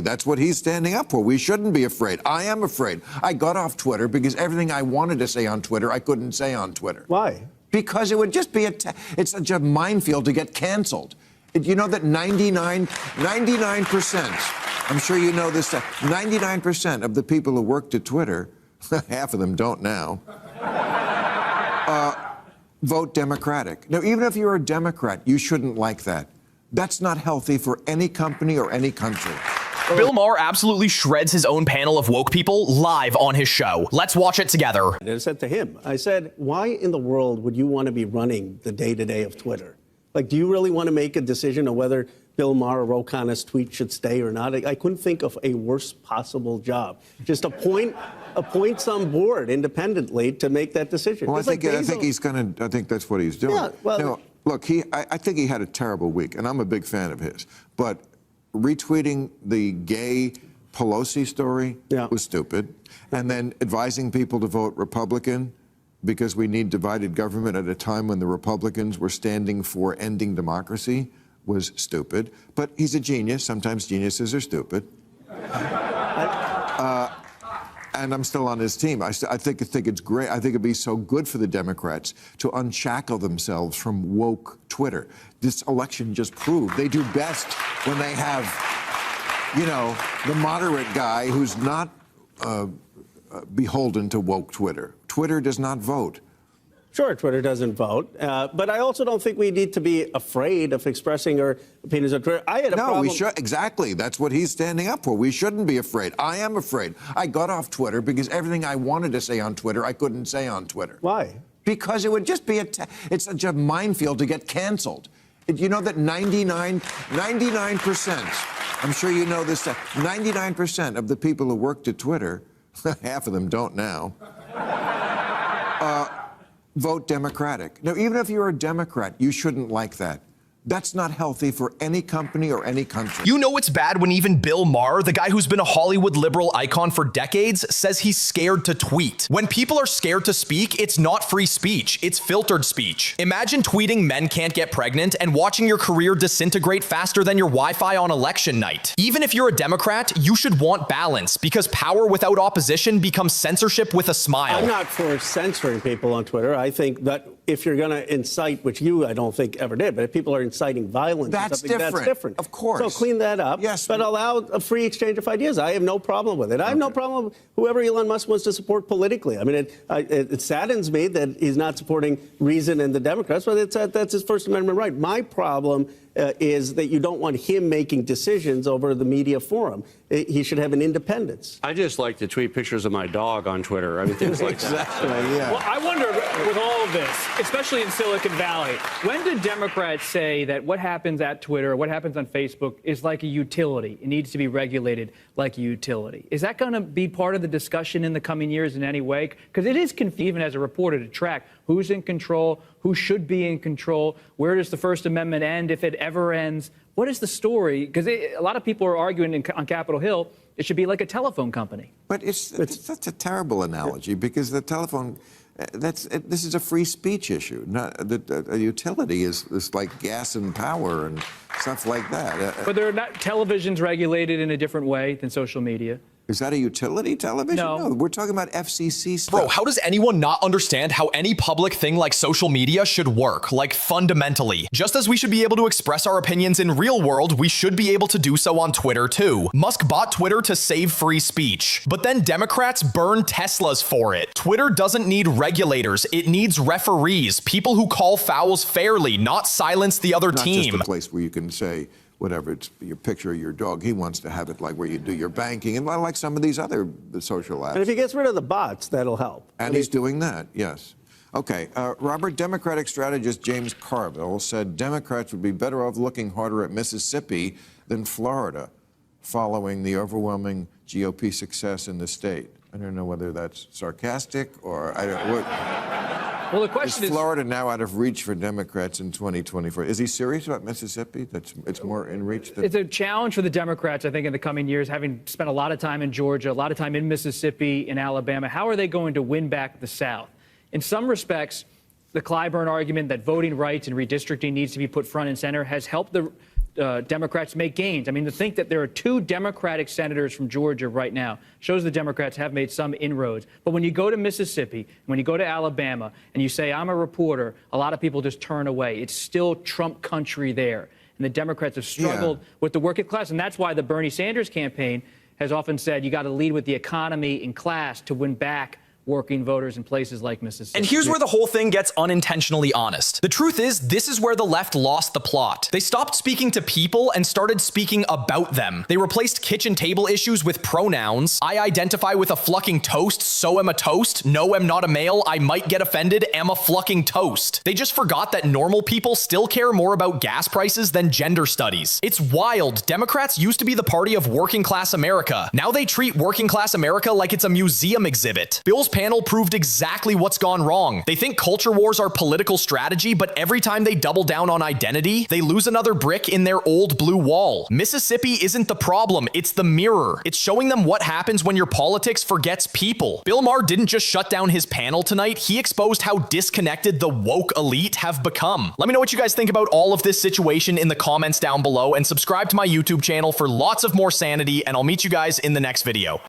That's what he's standing up for. We shouldn't be afraid. I am afraid. I got off Twitter because everything I wanted to say on Twitter, I couldn't say on Twitter. Why? Because it would just be it's such a minefield to get canceled. You know that 99%, I'm sure you know this, 99% of the people who worked at Twitter, half of them don't now, vote Democratic. Now, even if you're a Democrat, you shouldn't like that. That's not healthy for any company or any country. Bill Maher absolutely shreds his own panel of woke people live on his show. Let's watch it together. And I said to him, I said, why in the world would you want to be running the day-to-day of Twitter? Like, do you really want to make a decision on whether Bill Maher or O'Connor's tweet should stay or not? I couldn't think of a worse possible job. Just appoint some board independently to make that decision. Well, I think that's what he's doing. Yeah, well, now, look, I think he had a terrible week, and I'm a big fan of his. But retweeting the gay Pelosi story was stupid. And then advising people to vote Republican because we need divided government at a time when the Republicans were standing for ending democracy was stupid. But he's a genius. Sometimes geniuses are stupid. And I'm still on his team. I think it's great. I think it'd be so good for the Democrats to unshackle themselves from woke Twitter. This election just proved they do best when they have, you know, the moderate guy who's not beholden to woke Twitter. Twitter does not vote. Sure, Twitter doesn't vote, but I also don't think we need to be afraid of expressing our opinions on Twitter. I had a problem. No, we should. Exactly. That's what he's standing up for. We shouldn't be afraid. I am afraid. I got off Twitter because everything I wanted to say on Twitter, I couldn't say on Twitter. Why? Because it would just be it's such a minefield to get canceled. You know that 99%, I'm sure you know this, 99% of the people who worked at Twitter, half of them don't now, vote Democratic. Now, even if you're a Democrat, you shouldn't like that. That's not healthy for any company or any country. You know it's bad when even Bill Maher, the guy who's been a Hollywood liberal icon for decades, says he's scared to tweet. When people are scared to speak, it's not free speech, it's filtered speech. Imagine tweeting men can't get pregnant and watching your career disintegrate faster than your Wi-Fi on election night. Even if you're a Democrat, you should want balance because power without opposition becomes censorship with a smile. I'm not for censoring people on Twitter. I think that if you're going to incite, which I don't think ever did, but if people are inciting violence, that's different. Of course. So clean that up. Yes, but allow a free exchange of ideas. I have no problem with it. I have no problem with whoever Elon Musk wants to support politically. I mean, it saddens me that he's not supporting reason and the Democrats, but that's his First Amendment right. My problem is that you don't want him making decisions over the media forum. He should have an independence. I just like to tweet pictures of my dog on Twitter. I mean, things like exactly, that. Yeah. Well, I wonder, with all of this, especially in Silicon Valley, when do Democrats say that what happens at Twitter, what happens on Facebook is like a utility? It needs to be regulated like a utility. Is that going to be part of the discussion in the coming years in any way? Because it is confusing as a reporter to track who's in control, who should be in control, where does the First Amendment end if it ever ends? What is the story? Because a lot of people are arguing on Capitol Hill, it should be like a telephone company. But it's such a terrible analogy because the telephone, this is a free speech issue. A utility is like gas and power and stuff like that. But they're not television's regulated in a different way than social media. Is that a utility television? No. We're talking about FCC stuff. Bro, how does anyone not understand how any public thing like social media should work, like fundamentally? Just as we should be able to express our opinions in real world, we should be able to do so on Twitter too. Musk bought Twitter to save free speech, but then Democrats burn Teslas for it. Twitter doesn't need regulators, it needs referees, people who call fouls fairly, not silence the other team. Not just a place where you can say, whatever, it's your picture of your dog. He wants to have it like where you do your banking and like some of these other social apps. And if he gets rid of the bots, that'll help. And he's doing that, yes. Okay, Robert, Democratic strategist James Carville said Democrats would be better off looking harder at Mississippi than Florida following the overwhelming GOP success in the state. I don't know whether that's sarcastic or I don't know. Well, the question is Florida now out of reach for Democrats in 2024? Is he serious about Mississippi? It's more in reach? It's a challenge for the Democrats, I think, in the coming years, having spent a lot of time in Georgia, a lot of time in Mississippi, in Alabama. How are they going to win back the South? In some respects, the Clyburn argument that voting rights and redistricting needs to be put front and center has helped the Democrats make gains. I mean, to think that there are 2 Democratic senators from Georgia right now shows the Democrats have made some inroads. But when you go to Mississippi, when you go to Alabama, and you say, I'm a reporter, a lot of people just turn away. It's still Trump country there. And the Democrats have struggled with the working class. And that's why the Bernie Sanders campaign has often said you got to lead with the economy and class to win back working voters in places like Mississippi. And here's where the whole thing gets unintentionally honest. The truth is, this is where the left lost the plot. They stopped speaking to people and started speaking about them. They replaced kitchen table issues with pronouns. I identify with a flucking toast, so am a toast. No, am not a male. I might get offended, am a flucking toast. They just forgot that normal people still care more about gas prices than gender studies. It's wild. Democrats used to be the party of working class America. Now they treat working class America like it's a museum exhibit. Bill's panel proved exactly what's gone wrong. They think culture wars are political strategy, but every time they double down on identity, they lose another brick in their old blue wall. Mississippi isn't the problem, it's the mirror. It's showing them what happens when your politics forgets people. Bill Maher didn't just shut down his panel tonight, he exposed how disconnected the woke elite have become. Let me know what you guys think about all of this situation in the comments down below, and subscribe to my YouTube channel for lots of more sanity, and I'll meet you guys in the next video.